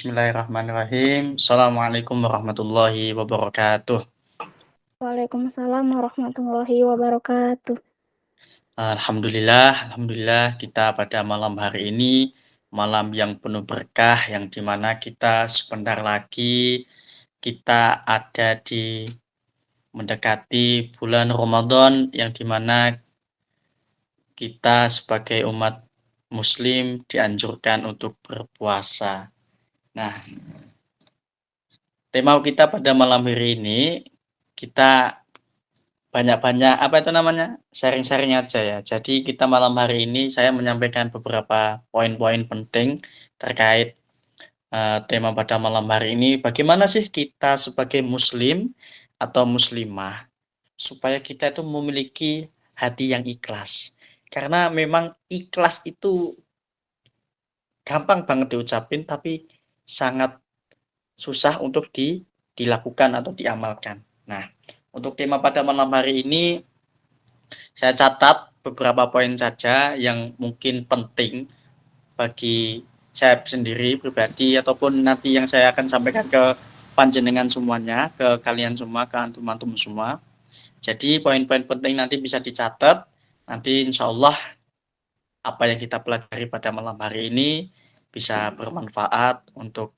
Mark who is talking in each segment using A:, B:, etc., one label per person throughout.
A: Bismillahirrahmanirrahim. Assalamualaikum warahmatullahi wabarakatuh.
B: Waalaikumsalam warahmatullahi wabarakatuh.
A: Alhamdulillah kita pada malam hari ini malam yang penuh berkah yang dimana kita sebentar lagi kita ada di mendekati bulan Ramadan yang dimana kita sebagai umat Muslim dianjurkan untuk berpuasa. Nah, tema kita pada malam hari ini kita banyak-banyak sharing-sharing aja ya. Jadi kita malam hari ini saya menyampaikan beberapa poin-poin penting terkait tema pada malam hari ini. Bagaimana sih kita sebagai muslim atau muslimah supaya kita itu memiliki hati yang ikhlas. Karena memang ikhlas itu gampang banget diucapin tapi sangat susah untuk dilakukan atau diamalkan. Nah, untuk tema pada malam hari ini saya catat beberapa poin saja yang mungkin penting bagi saya sendiri pribadi ataupun nanti yang saya akan sampaikan ke panjenengan semuanya, ke kalian semua, ke antum-antum semua. Jadi poin-poin penting nanti bisa dicatat. Nanti insya Allah apa yang kita pelajari pada malam hari ini bisa bermanfaat untuk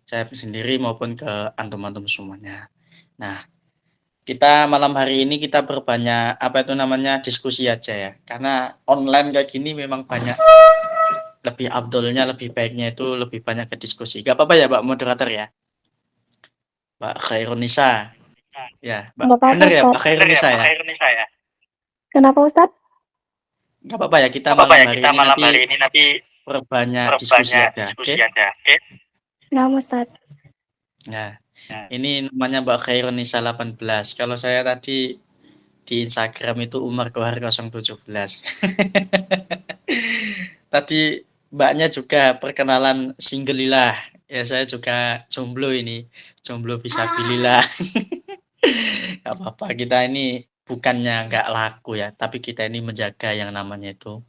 A: saya sendiri maupun ke antum-antum semuanya. Nah, kita malam hari ini kita berbanyak diskusi aja ya. Karena online kayak gini memang banyak lebih abdolnya, lebih baiknya itu lebih banyak ke diskusi. Gak apa-apa ya Mbak moderator ya. Mbak Khairunisa. Ya, Mbak.
B: Nggak apa-apa,
A: Bener ya
B: Ustaz.
A: Mbak Khairunisa ya.
B: Kenapa, Ustaz?
A: Gak apa-apa ya kita
C: Gak apa-apa
A: malam
C: ya
A: hari
C: kita
A: ini
C: malam
A: nanti
C: hari ini nanti
A: berbanyak diskusi
C: berbanyak
A: aja. Oke.
C: diskusi aja. Oke?
B: Nah, Ustaz.
A: Nah, ini namanya Mbak Khairunisa 18. Kalau saya tadi di Instagram itu Umar Kohar 017. Tadi mbaknya juga perkenalan singgelilah. Ya saya juga jomblo ini. Jomblo fisabilillah. Gak apa-apa, kita ini bukannya nggak laku ya, tapi kita ini menjaga yang namanya itu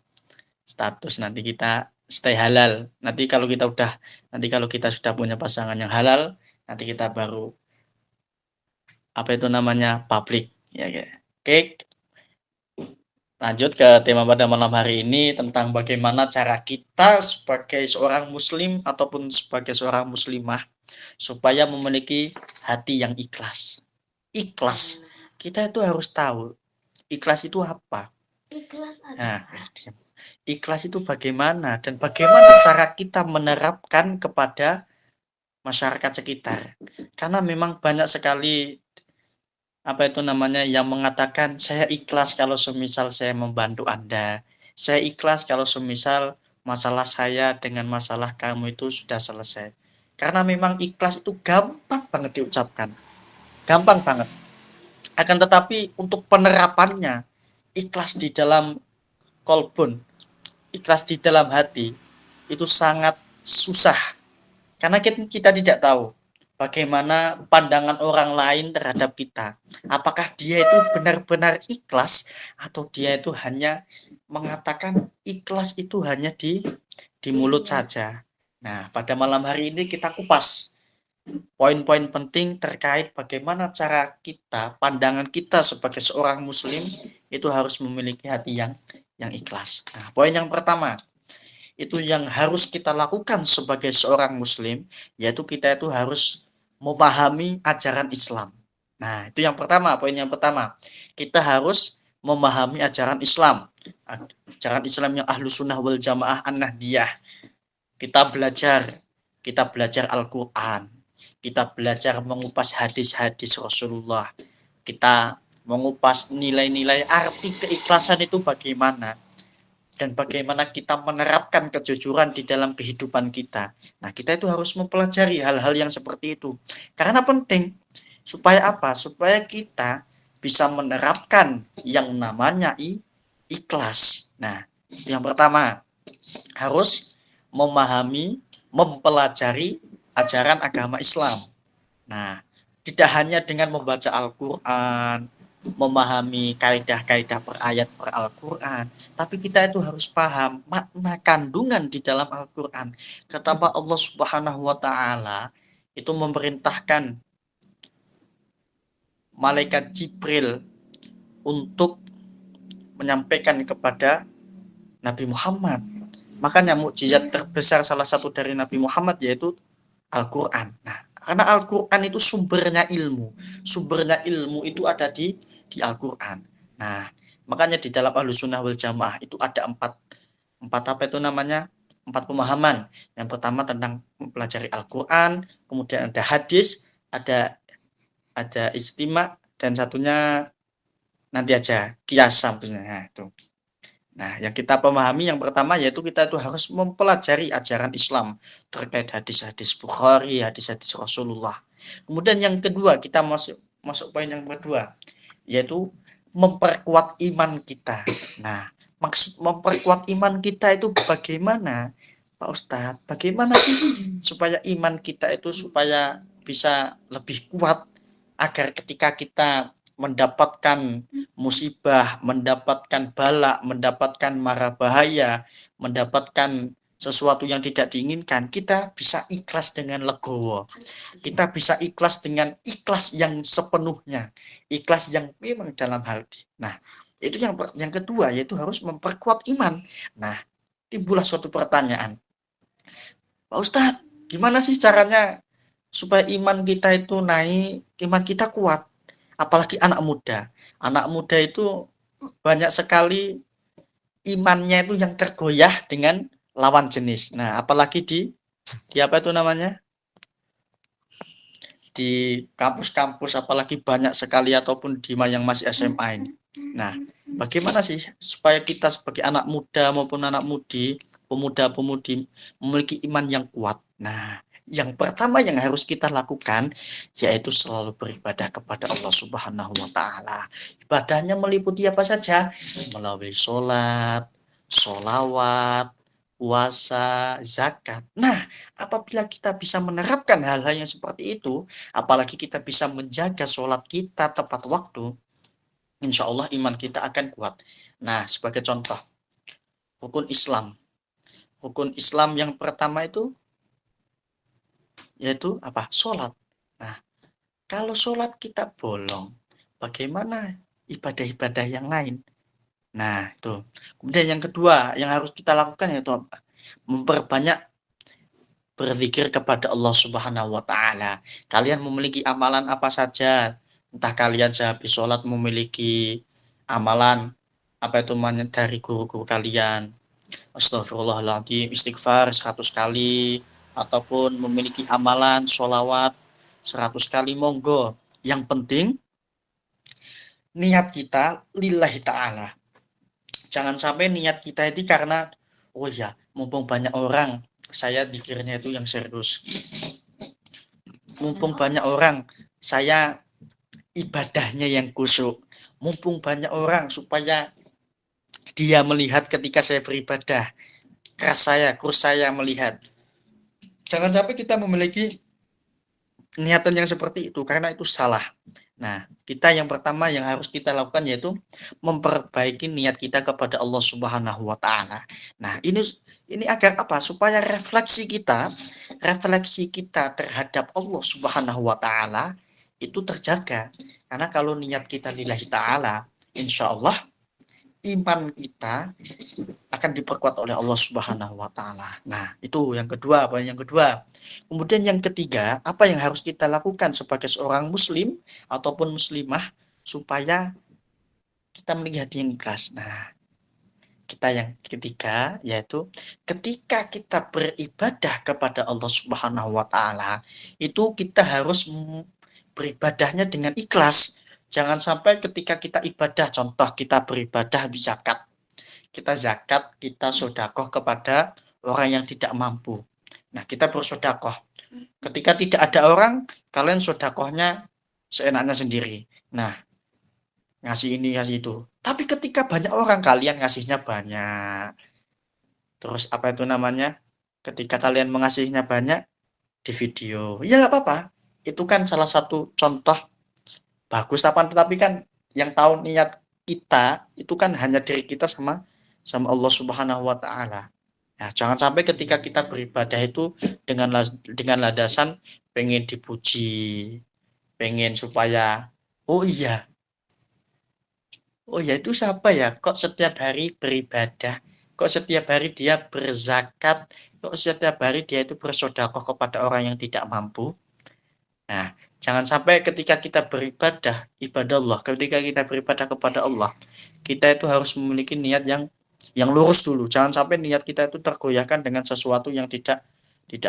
A: status. Nanti kita stay halal. Nanti kalau kita sudah punya pasangan yang halal, nanti kita baru publik ya. Oke, lanjut ke tema pada malam hari ini tentang bagaimana cara kita sebagai seorang muslim ataupun sebagai seorang muslimah supaya memiliki hati yang ikhlas. Ikhlas, kita itu harus tahu ikhlas itu apa. Nah, ikhlas itu bagaimana dan bagaimana cara kita menerapkan kepada masyarakat sekitar. Karena memang banyak sekali yang mengatakan saya ikhlas kalau semisal saya membantu Anda. Saya ikhlas kalau semisal masalah saya dengan masalah kamu itu sudah selesai. Karena memang ikhlas itu gampang banget diucapkan. Gampang banget. Akan tetapi untuk penerapannya, ikhlas di dalam kolbun, ikhlas di dalam hati itu sangat susah. Karena kita tidak tahu bagaimana pandangan orang lain terhadap kita. Apakah dia itu benar-benar ikhlas atau dia itu hanya mengatakan ikhlas itu hanya di mulut saja. Nah, pada malam hari ini kita kupas poin-poin penting terkait bagaimana cara kita, pandangan kita sebagai seorang muslim itu harus memiliki hati yang ikhlas. Nah, poin yang pertama itu yang harus kita lakukan sebagai seorang muslim, yaitu kita itu harus memahami ajaran Islam. Nah, itu yang pertama, poin yang pertama. Kita harus memahami ajaran Islam. Ajaran Islam yang ahlu sunnah wal jamaah an-nahdiyah. Kita belajar Al-Quran. Kita belajar mengupas hadis-hadis Rasulullah. Kita mengupas nilai-nilai arti keikhlasan itu bagaimana. Dan bagaimana kita menerapkan kejujuran di dalam kehidupan kita. Nah, kita itu harus mempelajari hal-hal yang seperti itu. Karena penting. Supaya apa? Supaya kita bisa menerapkan yang namanya ikhlas. Nah, yang pertama, harus memahami, mempelajari ajaran agama Islam. Nah, tidak hanya dengan membaca Al-Quran, memahami kaidah-kaidah per ayat per Al-Quran, tapi kita itu harus paham makna kandungan di dalam Al-Quran. Kenapa Allah Subhanahu wa Ta'ala itu memerintahkan malaikat Jibril untuk menyampaikan kepada Nabi Muhammad. Makanya mukjizat terbesar salah satu dari Nabi Muhammad yaitu Al-Quran. Nah, karena Al-Quran itu sumbernya ilmu. Sumbernya ilmu itu ada di Al-Quran. Nah, makanya di dalam Ahlussunnah wal Jamaah itu ada empat apa itu namanya? Empat pemahaman. Yang pertama tentang mempelajari Al-Quran, kemudian ada hadis, ada ijtima, dan satunya nanti aja kias sampingnya. Nah, itu. Nah, yang kita pahami yang pertama yaitu kita itu harus mempelajari ajaran Islam terkait hadis-hadis Bukhari, hadis-hadis Rasulullah. Kemudian yang kedua, kita masuk poin yang kedua, yaitu memperkuat iman kita. Nah, maksud memperkuat iman kita itu bagaimana, Pak Ustadz? Bagaimana sih supaya iman kita itu supaya bisa lebih kuat agar ketika kita mendapatkan musibah, mendapatkan bala, mendapatkan mara bahaya, mendapatkan sesuatu yang tidak diinginkan, kita bisa ikhlas dengan legowo. Kita bisa ikhlas dengan ikhlas yang sepenuhnya, ikhlas yang memang dalam hati. Nah, itu yang kedua yaitu harus memperkuat iman. Nah, timbullah suatu pertanyaan. Pak Ustadz, gimana sih caranya supaya iman kita itu naik, iman kita kuat? Apalagi anak muda. Anak muda itu banyak sekali imannya itu yang tergoyah dengan lawan jenis. Nah, apalagi di apa itu namanya? Di kampus-kampus apalagi banyak sekali ataupun di yang masih SMA ini. Nah, bagaimana sih supaya kita sebagai anak muda maupun anak mudi, pemuda-pemudi memiliki iman yang kuat? Nah, yang pertama yang harus kita lakukan yaitu selalu beribadah kepada Allah Subhanahu wa Ta'ala. Ibadahnya meliputi apa saja? Melalui sholat, sholawat, puasa, zakat. Nah, apabila kita bisa menerapkan hal-hal yang seperti itu, apalagi kita bisa menjaga sholat kita tepat waktu, insya Allah iman kita akan kuat. Nah, sebagai contoh, rukun Islam. Rukun Islam yang pertama itu yaitu apa? Sholat. Nah, kalau sholat kita bolong, bagaimana ibadah-ibadah yang lain? Nah, itu. Kemudian yang kedua yang harus kita lakukan yaitu apa? Memperbanyak berzikir kepada Allah Subhanahu wa Ta'ala. Kalian memiliki amalan apa saja, entah kalian sehabis sholat memiliki amalan apa itu dari guru-guru kalian, astagfirullahaladzim, istighfar 100 kali, ataupun memiliki amalan sholawat 100 kali, monggo. Yang penting niat kita lillahi ta'ala. Jangan sampai niat kita itu karena oh ya mumpung banyak orang saya pikirnya itu yang serius, mumpung banyak orang saya ibadahnya yang khusyuk, mumpung banyak orang supaya dia melihat ketika saya beribadah, kurus saya melihat. Jangan sampai kita memiliki niatan yang seperti itu karena itu salah. Nah, kita yang pertama yang harus kita lakukan yaitu memperbaiki niat kita kepada Allah Subhanahu wa Ta'ala. Nah, ini agar apa? Supaya refleksi kita terhadap Allah Subhanahu wa Ta'ala itu terjaga. Karena kalau niat kita lillahi ta'ala, insya Allah iman kita akan diperkuat oleh Allah Subhanahu wa Ta'ala. Nah, itu yang kedua, poin yang kedua. Kemudian yang ketiga, apa yang harus kita lakukan sebagai seorang muslim ataupun muslimah supaya kita melihat yang ikhlas. Nah, kita yang ketiga yaitu ketika kita beribadah kepada Allah Subhanahu wa Ta'ala, itu kita harus beribadahnya dengan ikhlas. Jangan sampai ketika kita ibadah, contoh kita beribadah zakat, kita zakat, kita sodakoh kepada orang yang tidak mampu. Nah, kita bersodakoh. Ketika tidak ada orang, kalian sodakohnya seenaknya sendiri. Nah, ngasih ini, ngasih itu. Tapi ketika banyak orang, kalian ngasihnya banyak. Terus apa itu namanya? Ketika kalian mengasihnya banyak, di video. Ya nggak apa-apa. Itu kan salah satu contoh bagus, tetapi kan yang tahu niat kita itu kan hanya diri kita sama sama Allah Subhanahu wa taala. Nah, jangan sampai ketika kita beribadah itu dengan landasan pengen dipuji, pengen supaya oh iya, oh ya itu siapa ya? Kok setiap hari beribadah? Kok setiap hari dia berzakat? Kok setiap hari dia itu bersedekah kepada orang yang tidak mampu? Nah, jangan sampai ketika kita beribadah, ibadah Allah, ketika kita beribadah kepada Allah, kita itu harus memiliki niat yang lurus dulu. Jangan sampai niat kita itu tergoyahkan dengan sesuatu yang tidak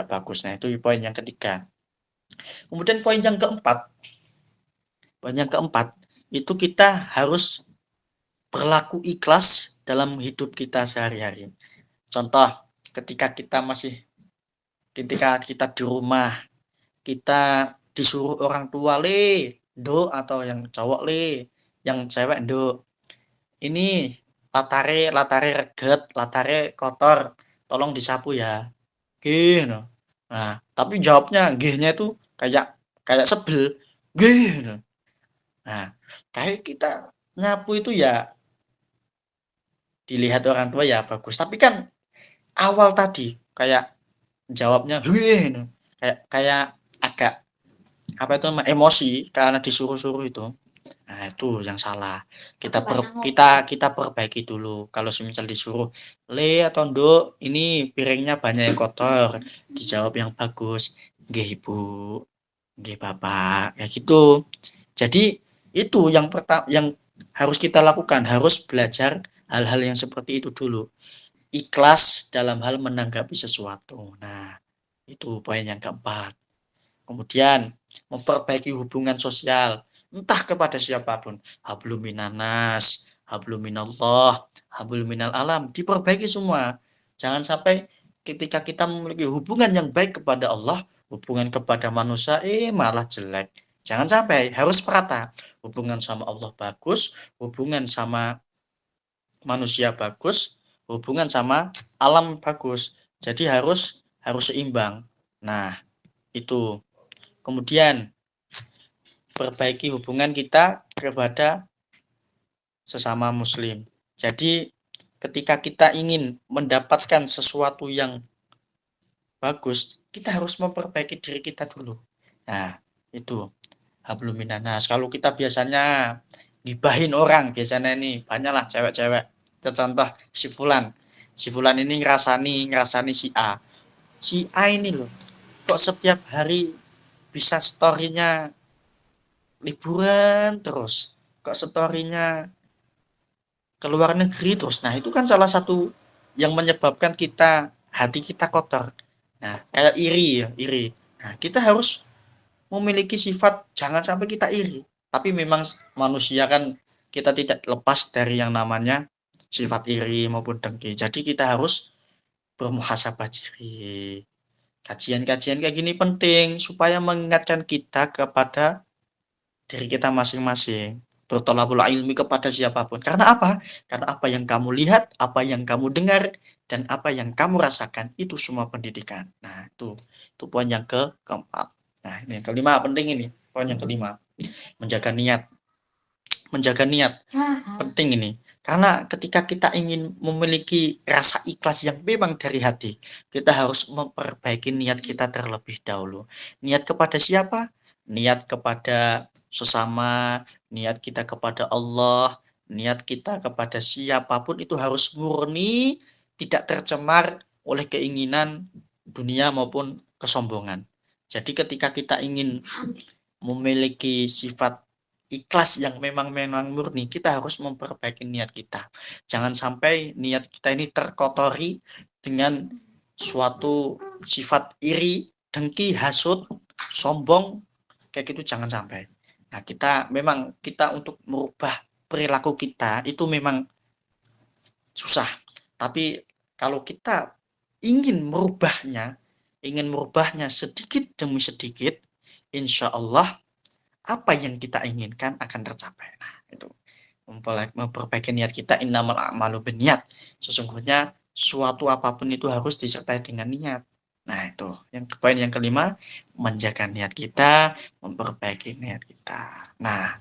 A: bagus. Nah, itu poin yang ketiga. Kemudian poin yang keempat itu kita harus berlaku ikhlas dalam hidup kita sehari-hari. Contoh, ketika kita masih ketika kita di rumah, kita disuruh orang tua le, do atau yang cowok le, yang cewek do. Ini latare latare reget, latare kotor, tolong disapu ya. Gitu. Nah, tapi jawabnya G-nya itu kayak kayak sebel. Gitu. Nah, kayak kita nyapu itu ya dilihat orang tua ya bagus, tapi kan awal tadi kayak jawabnya gitu. Kayak agak apa itu emosi karena disuruh-suruh itu. Nah, itu yang salah. Kita perbaiki dulu. Kalau semisal disuruh, "Le atau Nduk, ini piringnya banyak yang kotor." Dijawab yang bagus, "Nggih, Ibu. Nggih, Bapak." Ya gitu. Jadi itu yang harus kita lakukan, harus belajar hal-hal yang seperti itu dulu. Ikhlas dalam hal menanggapi sesuatu. Nah, itu poin yang keempat. Kemudian memperbaiki hubungan sosial entah kepada siapapun, hablum minanas, hablum minallah, hablum minal alam, diperbaiki semua. Jangan sampai ketika kita memiliki hubungan yang baik kepada Allah, hubungan kepada manusia malah jelek. Jangan sampai, harus merata. Hubungan sama Allah bagus, hubungan sama manusia bagus, hubungan sama alam bagus. Jadi harus harus seimbang. Nah, itu. Kemudian perbaiki hubungan kita kepada sesama muslim. Jadi ketika kita ingin mendapatkan sesuatu yang bagus, kita harus memperbaiki diri kita dulu. Nah, itu hablum minanas. Kalau kita biasanya gibahin orang, biasanya nih banyaklah cewek-cewek. Contoh si Fulan. Si Fulan ini ngerasani si A. Si A ini loh, kok setiap hari bisa storynya liburan terus, kok storynya ke luar negeri terus. Nah, itu kan salah satu yang menyebabkan hati kita kotor. Nah, kayak iri ya, iri. Nah, kita harus memiliki sifat jangan sampai kita iri. Tapi memang manusia kan kita tidak lepas dari yang namanya sifat iri maupun dengki. Jadi kita harus bermuhasabah diri. Kajian-kajian kayak gini penting supaya mengingatkan kita kepada diri kita masing-masing, bertolabul ilmi kepada siapapun. Karena apa? Karena apa yang kamu lihat, apa yang kamu dengar, dan apa yang kamu rasakan itu semua pendidikan. Nah, itu poin yang keempat. Nah, ini yang kelima penting ini. Poin yang kelima, menjaga niat. Menjaga niat penting ini. Karena ketika kita ingin memiliki rasa ikhlas yang memang dari hati, kita harus memperbaiki niat kita terlebih dahulu. Niat kepada siapa? Niat kepada sesama, niat kita kepada Allah, niat kita kepada siapapun itu harus murni, tidak tercemar oleh keinginan dunia maupun kesombongan. Jadi ketika kita ingin memiliki sifat ikhlas yang memang murni, kita harus memperbaiki niat kita. Jangan sampai niat kita ini terkotori dengan suatu sifat iri, dengki, hasut, sombong, kayak gitu jangan sampai. Nah, kita untuk merubah perilaku kita itu memang susah. Tapi kalau kita ingin merubahnya sedikit demi sedikit, insya Allah apa yang kita inginkan akan tercapai. Nah, itu memperbaiki niat kita, innamal a'malu binniyat. Sesungguhnya suatu apapun itu harus disertai dengan niat. Nah, itu yang poin yang kelima, menjaga niat kita, memperbaiki niat kita. Nah,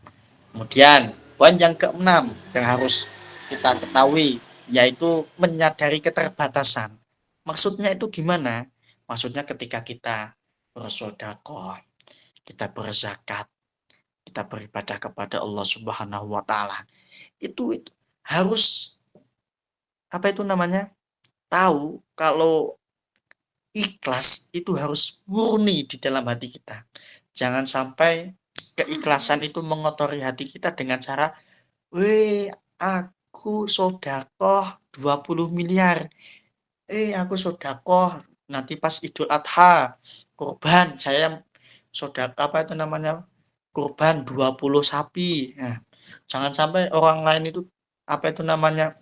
A: kemudian Poin yang keenam yang harus kita ketahui yaitu menyadari keterbatasan. Maksudnya itu gimana? Maksudnya ketika kita bersedekah, kita berzakat, kita beribadah kepada Allah Subhanahu wa taala. Itu harus apa itu namanya? Tahu kalau ikhlas itu harus murni di dalam hati kita. Jangan sampai keikhlasan itu mengotori hati kita dengan cara, "Weh, aku sodakoh 20 miliar. Aku sodakoh nanti pas Idul Adha, kurban saya sodakoh apa itu namanya? Kurban 20 sapi." Nah, jangan sampai orang lain itu apa itu namanya?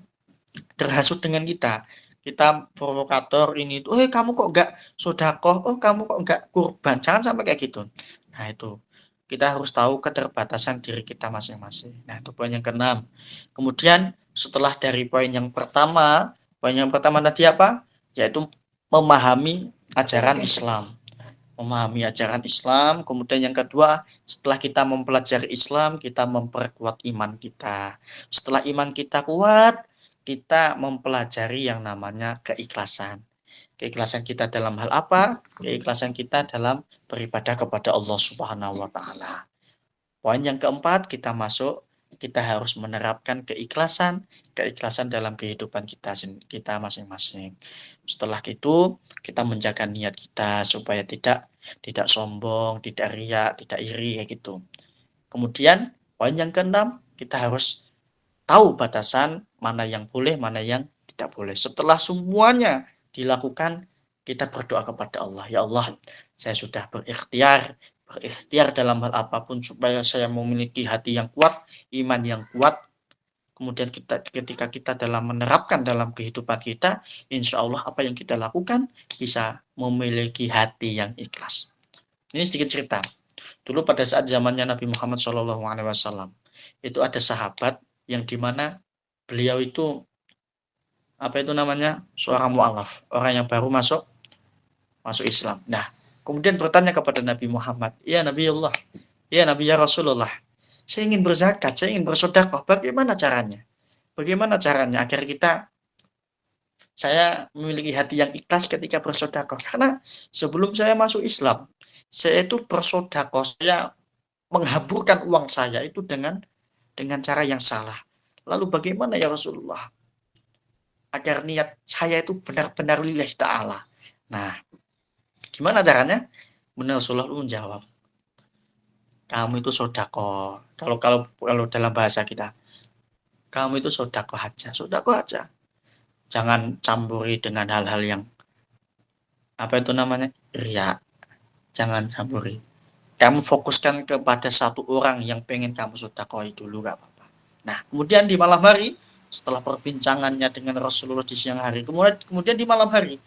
A: Terhasut dengan kita. Kita provokator ini itu, kamu kok enggak sodakoh? Oh kamu kok enggak kurban?" Jangan sampai kayak gitu. Nah itu, kita harus tahu keterbatasan diri kita masing-masing. Nah itu poin yang keenam. Kemudian setelah dari poin yang pertama tadi apa? Yaitu memahami ajaran Islam. Memahami ajaran Islam, kemudian yang kedua, setelah kita mempelajari Islam, kita memperkuat iman kita. Setelah iman kita kuat, kita mempelajari yang namanya keikhlasan. Keikhlasan kita dalam hal apa? Keikhlasan kita dalam beribadah kepada Allah Subhanahu wa taala. Poin yang keempat, kita harus menerapkan keikhlasan dalam kehidupan kita masing-masing. Setelah itu, kita menjaga niat kita supaya tidak sombong, tidak riak, tidak iri kayak gitu. Kemudian, poin yang keenam, kita harus tahu batasan mana yang boleh, mana yang tidak boleh. Setelah semuanya dilakukan, kita berdoa kepada Allah. Ya Allah, saya sudah berikhtiar dalam hal apapun supaya saya memiliki hati yang kuat, iman yang kuat. Kemudian ketika kita dalam menerapkan dalam kehidupan kita, insya Allah apa yang kita lakukan bisa memiliki hati yang ikhlas. Ini sedikit cerita. Dulu pada saat zamannya Nabi Muhammad SAW, itu ada sahabat yang dimana beliau itu apa itu namanya seorang mu'alaf, orang yang baru masuk Islam. Nah, kemudian bertanya kepada Nabi Muhammad, "Ya Nabi Allah, ya Nabi ya Rasulullah, saya ingin berzakat, saya ingin bersedekah. Bagaimana caranya? Bagaimana caranya agar saya memiliki hati yang ikhlas ketika bersedekah? Karena sebelum saya masuk Islam, saya itu bersedekah, saya menghamburkan uang saya itu dengan cara yang salah. Lalu bagaimana ya Rasulullah agar niat saya itu benar-benar lillahi ta'ala?" Nah, gimana caranya? Benar Rasulullah menjawab, "Kamu itu sodako." Kalau dalam bahasa kita, kamu itu sodako aja. Jangan campuri dengan hal-hal yang apa itu namanya riya. Jangan campuri. Kamu fokuskan kepada satu orang yang pengen kamu sodakoi dulu, gak apa-apa. Nah, kemudian di malam hari, setelah perbincangannya dengan Rasulullah di siang hari, kemudian di malam hari,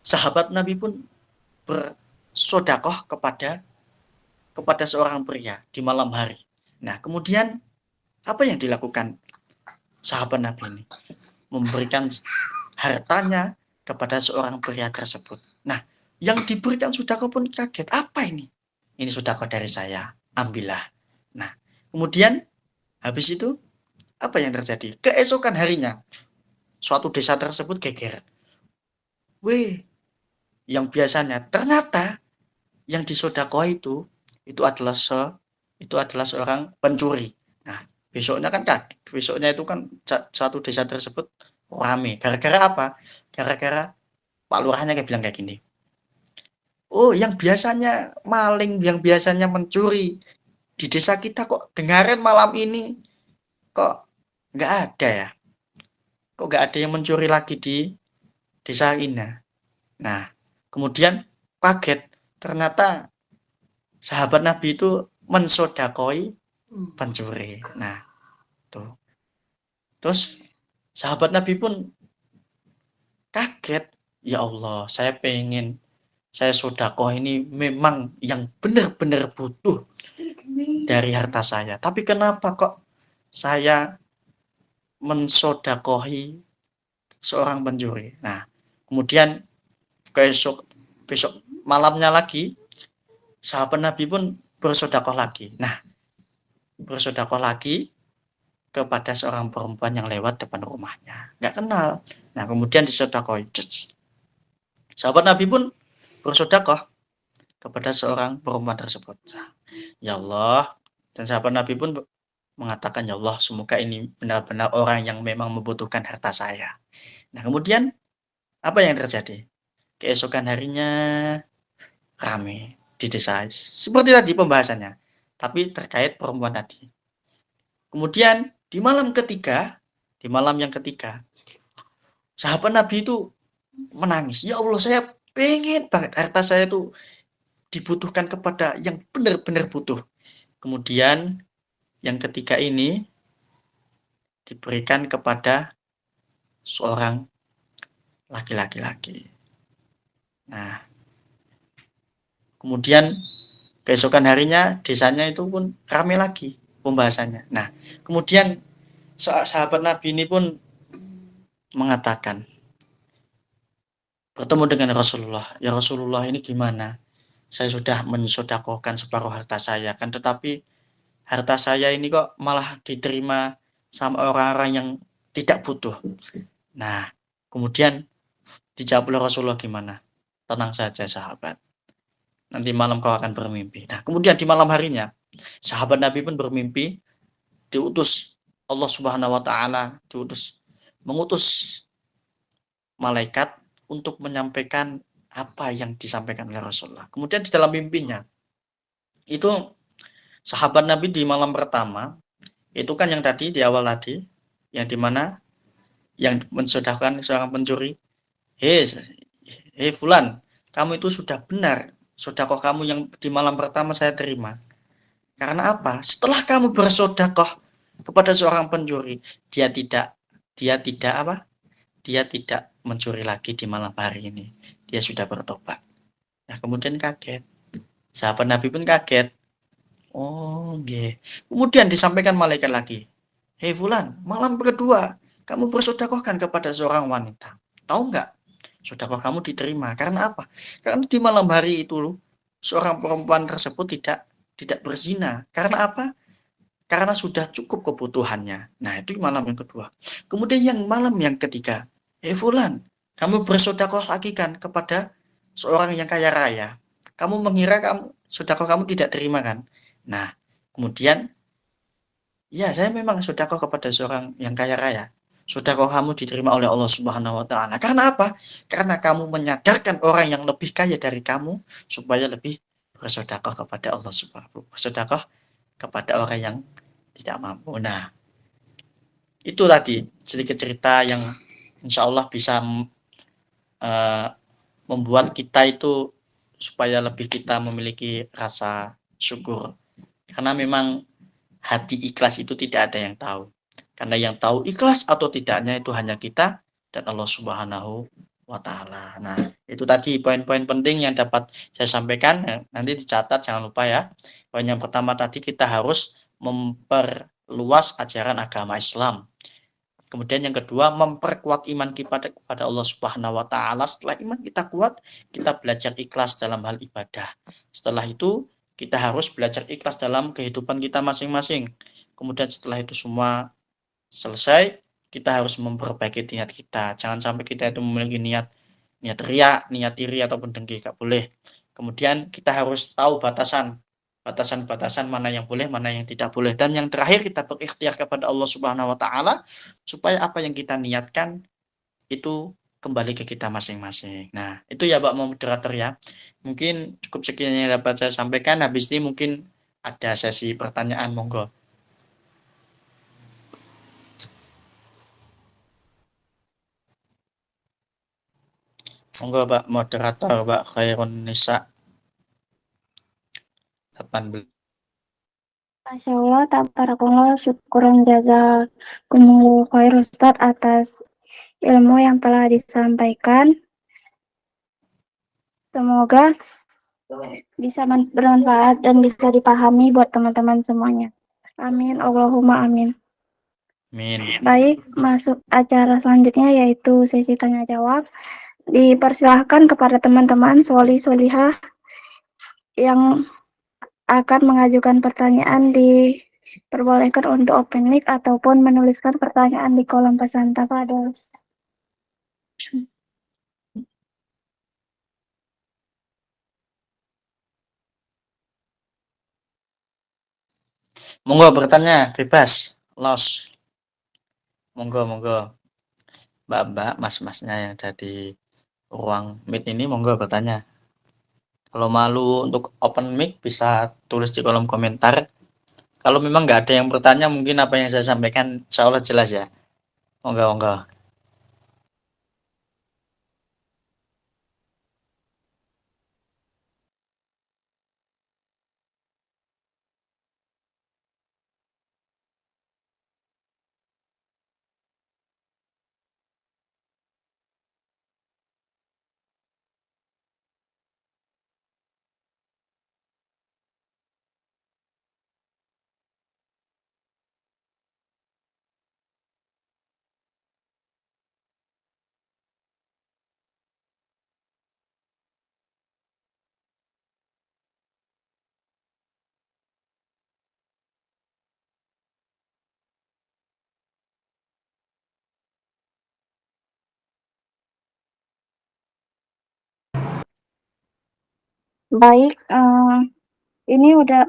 A: sahabat Nabi pun bersodakoh kepada seorang pria di malam hari. Nah, kemudian apa yang dilakukan sahabat Nabi ini? Memberikan hartanya kepada seorang pria tersebut. Nah, yang diberikan sodakoh pun kaget. Apa ini? Ini sodakoh dari saya. Ambillah. Nah, kemudian habis itu apa yang terjadi? Keesokan harinya, suatu desa tersebut geger. Weh, yang biasanya ternyata yang disodakoh itu adalah seorang pencuri. Nah, besoknya kan kaget. Besoknya itu kan suatu desa tersebut rame. Gara-gara apa? Gara-gara Pak Lurahnya kayak bilang kayak gini. "Oh, yang biasanya maling, yang biasanya mencuri di desa kita kok dengaran malam ini kok nggak ada ya? Kok nggak ada yang mencuri lagi di desa ini?" Nah, kemudian kaget. Ternyata sahabat Nabi itu mensodakoi pencuri. Nah, tuh. Terus sahabat Nabi pun kaget. Ya Allah, saya sodakoh ini memang yang benar-benar butuh dari harta saya. Tapi kenapa kok saya mensodakohi seorang pencuri? Nah, kemudian besok malamnya lagi, sahabat Nabi pun bersodakoh lagi. Nah, bersedekah lagi kepada seorang perempuan yang lewat depan rumahnya, nggak kenal. Nah, kemudian disedekahoi. Sahabat Nabi pun bersedekah kepada seorang perempuan tersebut. Ya Allah, dan sahabat Nabi pun mengatakan, ya Allah, semoga ini benar-benar orang yang memang membutuhkan harta saya. Nah, kemudian apa yang terjadi? Keesokan harinya rame di desa. Seperti tadi pembahasannya, tapi terkait perempuan tadi. Kemudian di malam yang ketiga, sahabat Nabi itu menangis. Ya Allah, saya pengen banget harta saya itu dibutuhkan kepada yang benar-benar butuh. Kemudian yang ketiga ini diberikan kepada seorang laki-laki lagi. Nah, kemudian keesokan harinya desanya itu pun ramai lagi pembahasannya. Nah, kemudian sahabat Nabi ini pun mengatakan, bertemu dengan Rasulullah, ya Rasulullah, ini gimana? Saya sudah mensedekahkan separuh harta saya kan, tetapi harta saya ini kok malah diterima sama orang-orang yang tidak butuh. Nah, kemudian dijawab oleh Rasulullah, gimana? Tenang saja sahabat, nanti malam kau akan bermimpi. Nah, kemudian di malam harinya sahabat Nabi pun bermimpi diutus Allah Subhanahu wa taala, mengutus malaikat untuk menyampaikan apa yang disampaikan oleh Rasulullah. Kemudian di dalam mimpinya itu sahabat Nabi di malam pertama itu kan yang tadi di awal tadi, yang dimana yang mensedekahkan seorang pencuri, hei fulan, kamu itu sudah benar, sedekah kamu yang di malam pertama saya terima. Karena apa? Setelah kamu bersedekah kepada seorang pencuri, dia tidak apa? Dia tidak mencuri lagi di malam hari ini. Dia sudah bertobat. Nah, kemudian kaget. Sahabat Nabi pun kaget. Oh, nggih. Kemudian disampaikan malaikat lagi. Hei fulan, malam kedua kamu bersedekahkan kepada seorang wanita. Tahu nggak? Sedekah kamu diterima. Karena apa? Karena di malam hari itu seorang perempuan tersebut tidak berzina. Karena apa? Karena sudah cukup kebutuhannya. Nah, itu malam yang kedua. Kemudian yang malam yang ketiga, fulan, kamu bersedekah lagi kan kepada seorang yang kaya raya. Kamu mengira sedekah kamu tidak terima kan? Nah, kemudian ya, saya memang sedekah kepada seorang yang kaya raya. Sedekah kamu diterima oleh Allah Subhanahu wa taala. Karena apa? Karena kamu menyadarkan orang yang lebih kaya dari kamu supaya lebih bersedekah kepada Allah Subhanahu wa taala. Bersedekah kepada orang yang tidak mampu. Nah, itu tadi sedikit cerita yang insya Allah bisa membuat kita itu supaya lebih kita memiliki rasa syukur. Karena memang hati ikhlas itu tidak ada yang tahu. Karena yang tahu ikhlas atau tidaknya itu hanya kita dan Allah Subhanahu wa taala. Nah, itu tadi poin-poin penting yang dapat saya sampaikan. Nanti dicatat, jangan lupa ya. Poin yang pertama tadi, kita harus memperluas ajaran agama Islam. Kemudian yang kedua, memperkuat iman kita kepada Allah Subhanahu wa taala. Setelah iman kita kuat, kita belajar ikhlas dalam hal ibadah. Setelah itu, kita harus belajar ikhlas dalam kehidupan kita masing-masing. Kemudian setelah itu semua selesai, kita harus memperbaiki niat kita. Jangan sampai kita itu memiliki niat riya, niat iri ataupun dengki, enggak boleh. Kemudian kita harus tahu batasan mana yang boleh, mana yang tidak boleh. Dan yang terakhir, kita berikhtiar kepada Allah Subhanahu wa taala supaya apa yang kita niatkan itu kembali ke kita masing-masing. Nah, itu ya Pak moderator ya. Mungkin cukup sekian yang dapat saya sampaikan. Habis ini mungkin ada sesi pertanyaan, monggo. Monggo Pak moderator, Pak Khairun Nisa 18.
B: Masya Allah, tabarakallah, syukuran jazakumullah khair Ustaz atas ilmu yang telah disampaikan. Semoga bisa bermanfaat dan bisa dipahami buat teman-teman semuanya. Amin, Allahumma amin.
A: Amin.
B: Baik, masuk acara selanjutnya yaitu sesi tanya jawab. Dipersilahkan kepada teman-teman solihah yang akan mengajukan pertanyaan di Perbolehkan untuk open mic ataupun menuliskan pertanyaan di kolom pesan tafadhol.
A: Monggo bertanya bebas, los. Monggo, monggo. Mbak-mbak, mas-masnya yang ada di ruang meet ini monggo bertanya. Kalau malu untuk open mic bisa tulis di kolom komentar. Kalau memang nggak ada yang bertanya, mungkin apa yang saya sampaikan insya Allah jelas ya. Monggo, monggo.
B: Baik, ini udah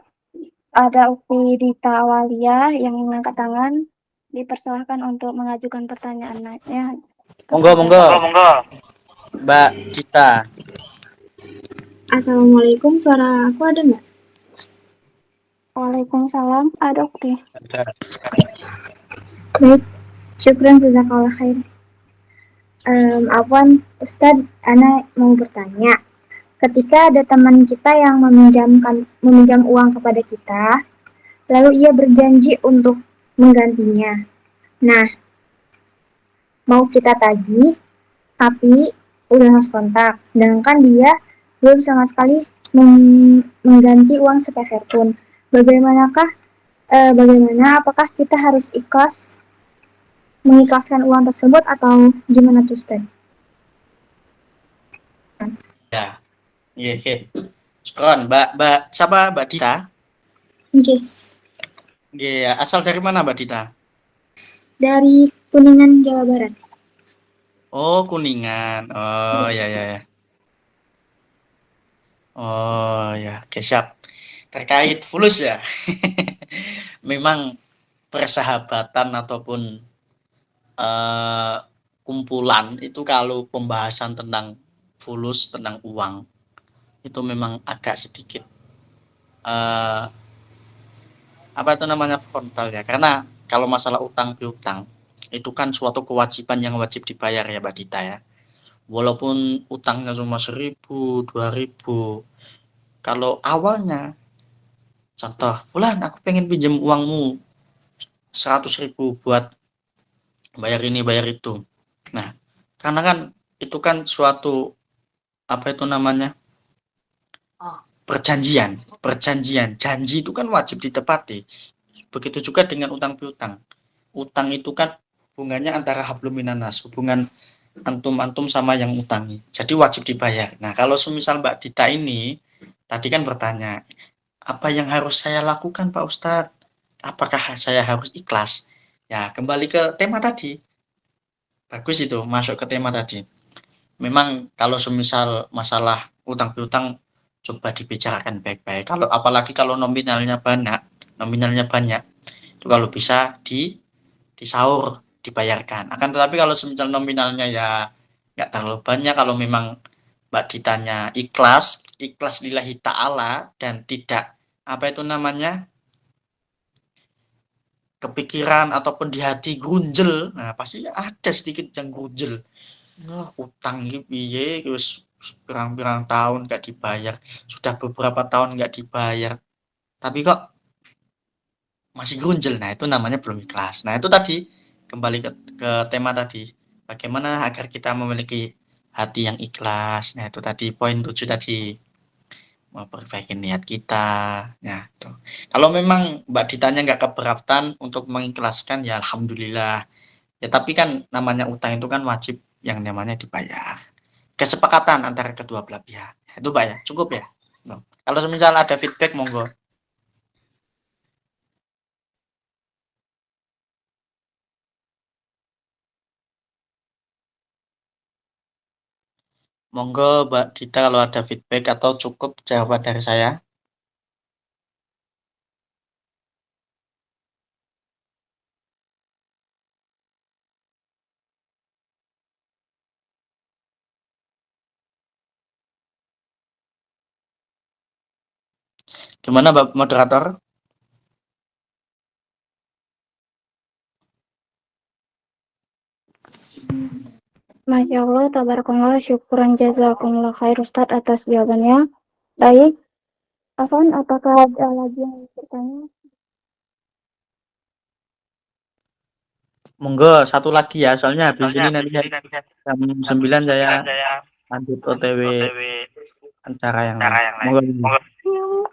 B: ada Ukti Dita Awalia yang mengangkat tangan. Dipersilahkan untuk mengajukan pertanyaannya
A: Monggo,
B: kepada
A: monggo. Mbak Cita.
C: Assalamualaikum, suara aku ada nggak?
B: Waalaikumsalam, ada Ukti.
C: Baik, syukran jazakallah khair. Afwan, Ustadz, Ana mau bertanya. Ketika ada teman kita yang meminjam uang kepada kita, lalu ia berjanji untuk menggantinya. Nah, mau kita tagih, tapi udah lost kontak, sedangkan dia belum sama sekali mengganti uang sepeser pun. Bagaimana? Apakah kita harus mengikhlaskan uang tersebut atau gimana tuh, Ustaz?
A: Ya, iya, iya. Syukron, Mbak, siapa Mbak Dita?
C: Oke,
A: Iya, asal dari mana Mbak Dita?
C: dari Kuningan, Jawa Barat.
A: Oh, Kuningan. Oh, ya, ya, ya. Oh, ya, oke, siap. Terkait fulus ya. Memang persahabatan ataupun kumpulan itu kalau pembahasan tentang fulus, tentang uang, itu memang agak sedikit apa itu namanya frontal ya. Karena kalau masalah utang piutang itu kan suatu kewajiban yang wajib dibayar ya Mbak Dita ya. Walaupun utangnya cuma 1.000, 2.000, kalau awalnya contoh, Fulan aku pengen pinjam uangmu 100.000 buat bayar ini bayar itu. Nah, karena kan itu kan suatu apa itu namanya perjanjian, janji itu kan wajib ditepati. Begitu juga dengan utang piutang. Utang itu kan hubungannya antara hablum minanas, hubungan antum sama yang utangi. Jadi wajib dibayar. Nah, kalau semisal Mbak Dita ini tadi kan bertanya, apa yang harus saya lakukan Pak Ustadz? Apakah saya harus ikhlas? Ya, kembali ke tema tadi. Bagus itu, masuk ke tema tadi. Memang kalau semisal masalah utang piutang coba dibicarakan baik-baik. Kalau apalagi kalau nominalnya banyak, itu kalau bisa disaur dibayarkan. Akan tetapi kalau semisal nominalnya ya nggak terlalu banyak, kalau memang Mbak ditanya ikhlas lillahi ta'ala dan tidak apa itu namanya kepikiran ataupun di hati grunjel, nah pasti ada sedikit yang grunjel. Nah, utang iki piye wis pirang-pirang tahun nggak dibayar, sudah beberapa tahun nggak dibayar, tapi kok masih grunjel. Nah, itu namanya belum ikhlas. Nah, itu tadi kembali ke tema tadi. Bagaimana agar kita memiliki hati yang ikhlas. Nah, itu tadi poin 7 tadi. Memperbaiki niat kita. Nah, itu. Kalau memang Mbak ditanya nggak keberatan untuk mengikhlaskan, ya alhamdulillah. Ya, tapi kan namanya utang itu kan wajib yang namanya dibayar. Kesepakatan antara kedua belah pihak. Itu Pak ya, cukup ya. Kalau misalnya ada feedback monggo. Monggo Mbak Dita kalau ada feedback atau cukup jawaban dari saya. Gimana Mbak Moderator?
B: Masya Allah, tabarakallah, syukuran jazakumullah khair Ustadz atas jawabannya. Baik, Afan, apakah ada lagi yang ingin bertanya?
A: Monggo satu lagi ya, soalnya habis ini nanti jam 9 saya lanjut OTW acara yang lain. Monggo.
B: Yuk.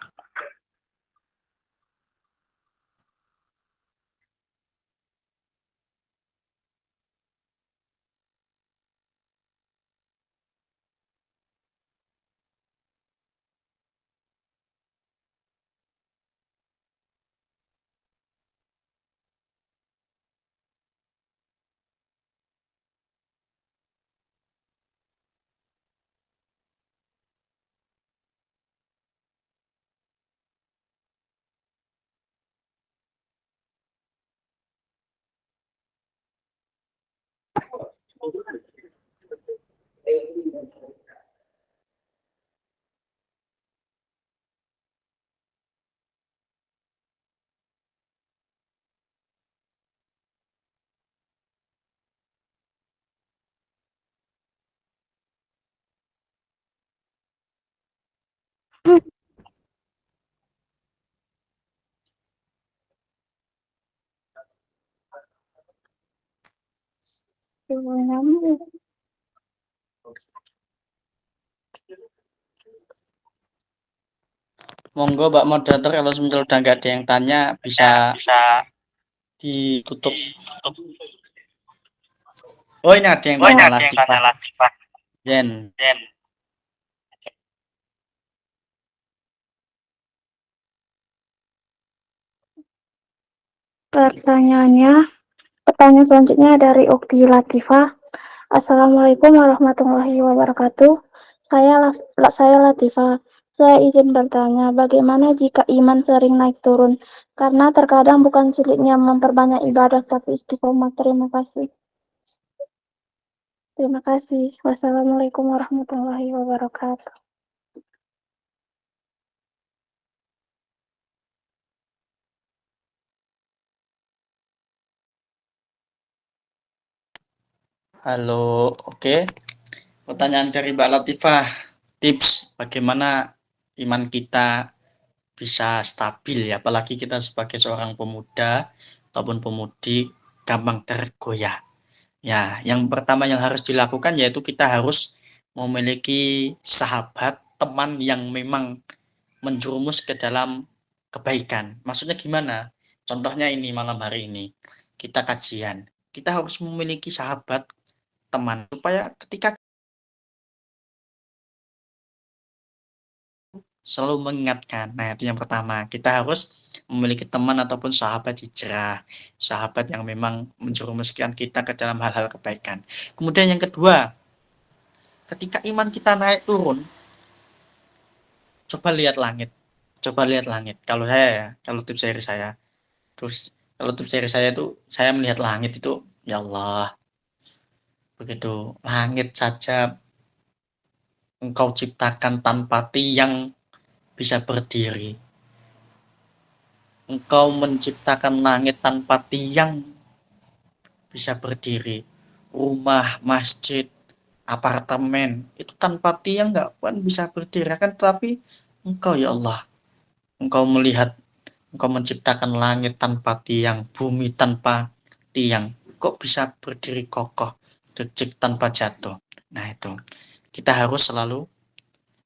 A: Monggo Mbak Moderator kalau semisal udah nggak ada yang tanya bisa ditutup. Oh ini ada yang tanya lagi Pak. Jen.
B: Pertanyaan selanjutnya dari Ukti Latifah. Assalamualaikum warahmatullahi wabarakatuh. Saya Latifah. Saya izin bertanya, bagaimana jika iman sering naik turun? Karena terkadang bukan sulitnya memperbanyak ibadah, tapi istiqomah. Terima kasih. Terima kasih. Wassalamualaikum warahmatullahi wabarakatuh.
A: Halo, oke. Pertanyaan dari Mbak Latifah, tips bagaimana iman kita bisa stabil ya, apalagi kita sebagai seorang pemuda ataupun pemudi gampang tergoyah. Ya, yang pertama yang harus dilakukan yaitu kita harus memiliki sahabat, teman yang memang menjerumus ke dalam kebaikan. Maksudnya gimana? Contohnya ini malam hari ini kita kajian. Kita harus memiliki sahabat, teman supaya ketika selalu mengingatkan. Nah, itu yang pertama. Kita harus memiliki teman ataupun sahabat hijrah, sahabat yang memang menjerumuskan kita ke dalam hal-hal kebaikan. Kemudian yang kedua, ketika iman kita naik turun, coba lihat langit. Coba lihat langit. Kalau saya ya, kalau tips dari saya. Terus kalau tips dari saya itu saya melihat langit itu ya Allah, begitu langit saja engkau ciptakan tanpa tiang bisa berdiri. Engkau menciptakan langit tanpa tiang bisa berdiri. Rumah, masjid, apartemen itu tanpa tiang nggak kan bisa berdiri kan, tapi engkau ya Allah, engkau melihat, engkau menciptakan langit tanpa tiang, bumi tanpa tiang, kok bisa berdiri kokoh, cecik tanpa jatuh. Nah itu kita harus selalu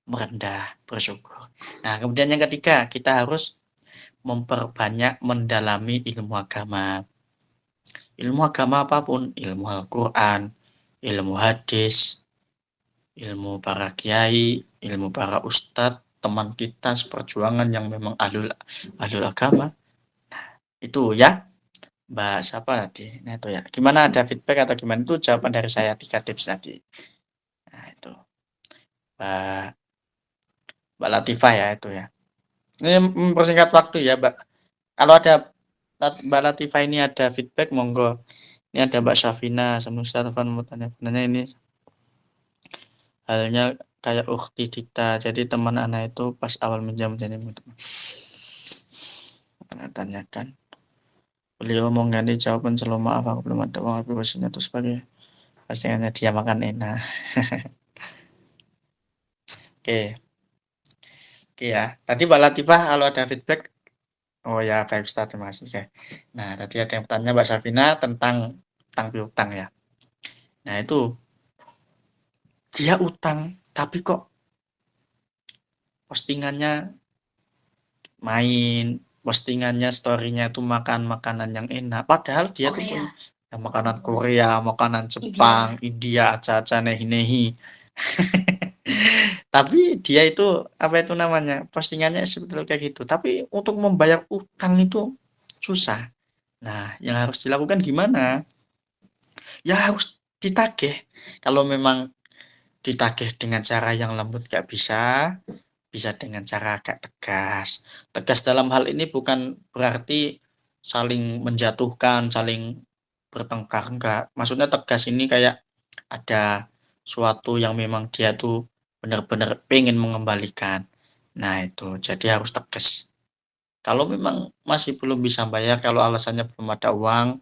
A: merendah, bersyukur. Nah kemudian yang ketiga, kita harus memperbanyak mendalami ilmu agama. Ilmu agama apapun, ilmu Al-Quran, ilmu hadis, ilmu para kiai, ilmu para ustadz, teman kita seperjuangan yang memang ahlul agama. Itu ya, Mbak siapa tadi? Nah itu ya. Gimana, ada feedback atau gimana? Itu jawaban dari saya 3 tips tadi. Nah itu. Mbak Latifah ya itu ya. Ini mempersingkat waktu ya, Mbak. Kalau ada Mbak Latifah ini ada feedback monggo. Ini ada Mbak Syafina sama Ustaz Afan mau tanya ini halnya kayak ukhti Dita. Jadi teman anak itu pas awal minjam jadi anak tanyakan. Beliau mau ganti jawaban selalu maaf aku belum ada uang aplikasinya terus sebagai pastinya dia makan enak. Oke. Oke ya. Tadi Mbak Latifah kalau ada feedback. Oh ya, baik Ustaz, terima kasih. Oke. Nah, tadi ada yang bertanya Mbak Syafina tentang piutang ya. Nah, itu dia utang tapi kok postingannya main, postingannya story-nya itu makan makanan yang enak. Padahal dia tuh punya ya, makanan Korea, makanan Jepang, India, aca-aca nehi-nehi. Tapi dia itu apa itu namanya? Postingannya sebetulnya kayak gitu. Tapi untuk membayar utang itu susah. Nah, yang harus dilakukan gimana? Ya harus ditagih. Kalau memang ditagih dengan cara yang lembut gak bisa, bisa dengan cara agak tegas. Tegas dalam hal ini bukan berarti saling menjatuhkan, saling bertengkar, enggak. Maksudnya tegas ini kayak ada suatu yang memang dia tuh benar-benar pengen mengembalikan. Nah, itu jadi harus tegas. Kalau memang masih belum bisa bayar, kalau alasannya belum ada uang,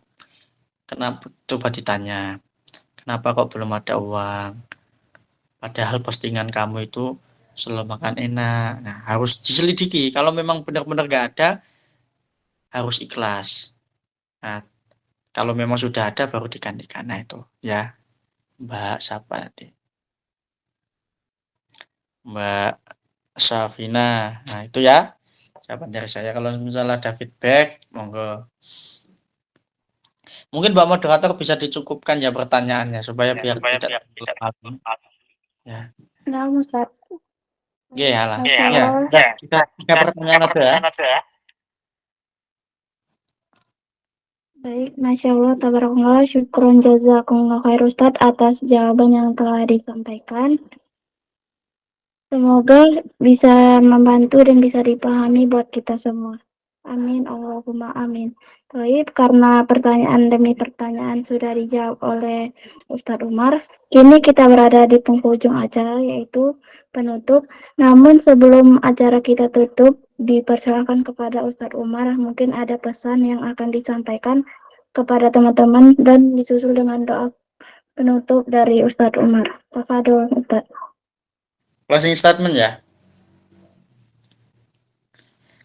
A: kenapa coba ditanya, kenapa kok belum ada uang? Padahal postingan kamu itu selalu makan enak. Nah, harus diselidiki. Kalau memang benar-benar gak ada, harus ikhlas. Nah, kalau memang sudah ada baru digantikan. Nah, itu ya. Mbak siapa tadi? Mbak Safina. Nah, itu ya. Jawaban dari saya. Kalau misalnya ada feedback, monggo. Mungkin Mbak moderator bisa dicukupkan ya pertanyaannya supaya biar tidak ya.
B: Nah, Ustaz.
A: Oke, halah.
B: Masya
A: Ya,
B: Allah.
A: kita pertanyaan aja ya.
B: Baik, Masya Allah, tabarakallah, syukron jazakumullah khair Ustaz atas jawaban yang telah disampaikan. Semoga bisa membantu dan bisa dipahami buat kita semua. Amin, Allahumma amin. Baik, karena pertanyaan demi pertanyaan sudah dijawab oleh Ustadz Umar, kini kita berada di penghujung acara yaitu penutup. Namun sebelum acara kita tutup, dipersilakan kepada Ustadz Umar, mungkin ada pesan yang akan disampaikan kepada teman-teman dan disusul dengan doa penutup dari Ustadz Umar. Tafadhol, Ustadz.
A: Closing statement ya.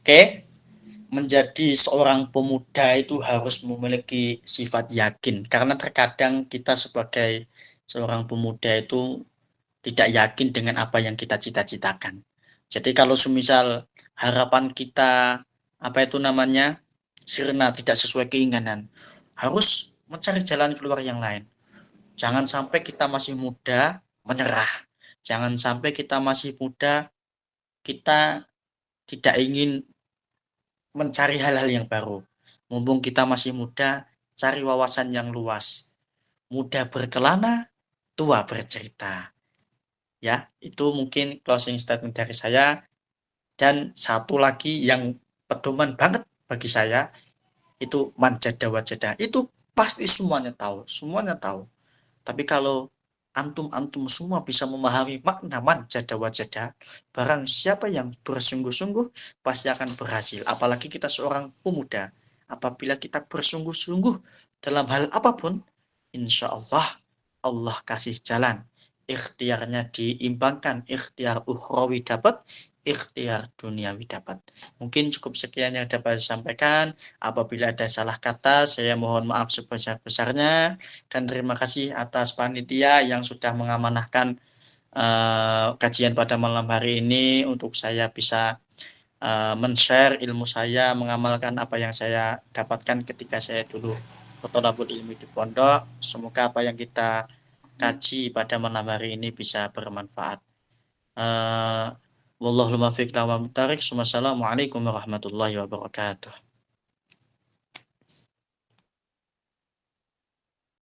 A: Oke. Menjadi seorang pemuda itu harus memiliki sifat yakin karena terkadang kita sebagai seorang pemuda itu tidak yakin dengan apa yang kita cita-citakan. Jadi kalau semisal harapan kita apa itu namanya sirna tidak sesuai keinginan, harus mencari jalan keluar yang lain. Jangan sampai kita masih muda menyerah. Jangan sampai kita masih muda kita tidak ingin mencari hal-hal yang baru. Mumpung kita masih muda, cari wawasan yang luas. Muda berkelana, tua bercerita. Ya, itu mungkin closing statement dari saya. Dan satu lagi yang pedoman banget bagi saya, itu manjada wajada. Itu pasti semuanya tahu, semuanya tahu. Tapi kalau antum-antum semua bisa memahami makna manjada wajada, barang siapa yang bersungguh-sungguh pasti akan berhasil. Apalagi kita seorang pemuda, apabila kita bersungguh-sungguh dalam hal apapun, insya Allah Allah kasih jalan. Ikhtiarnya diimbangkan, ikhtiar ukhrawi dapat, ikhtiar duniawi dapat. Mungkin cukup sekian yang dapat saya sampaikan. Apabila ada salah kata, saya mohon maaf sebesar-besarnya. Dan terima kasih atas panitia yang sudah mengamanahkan kajian pada malam hari ini untuk saya bisa men-share ilmu saya, mengamalkan apa yang saya dapatkan ketika saya dulu bertolabul ilmi di pondok. Semoga apa yang kita kaji pada malam hari ini bisa bermanfaat. Wallahul muwaffiq ila aqwamit thoriq. Wassalamualaikum warahmatullahi wabarakatuh.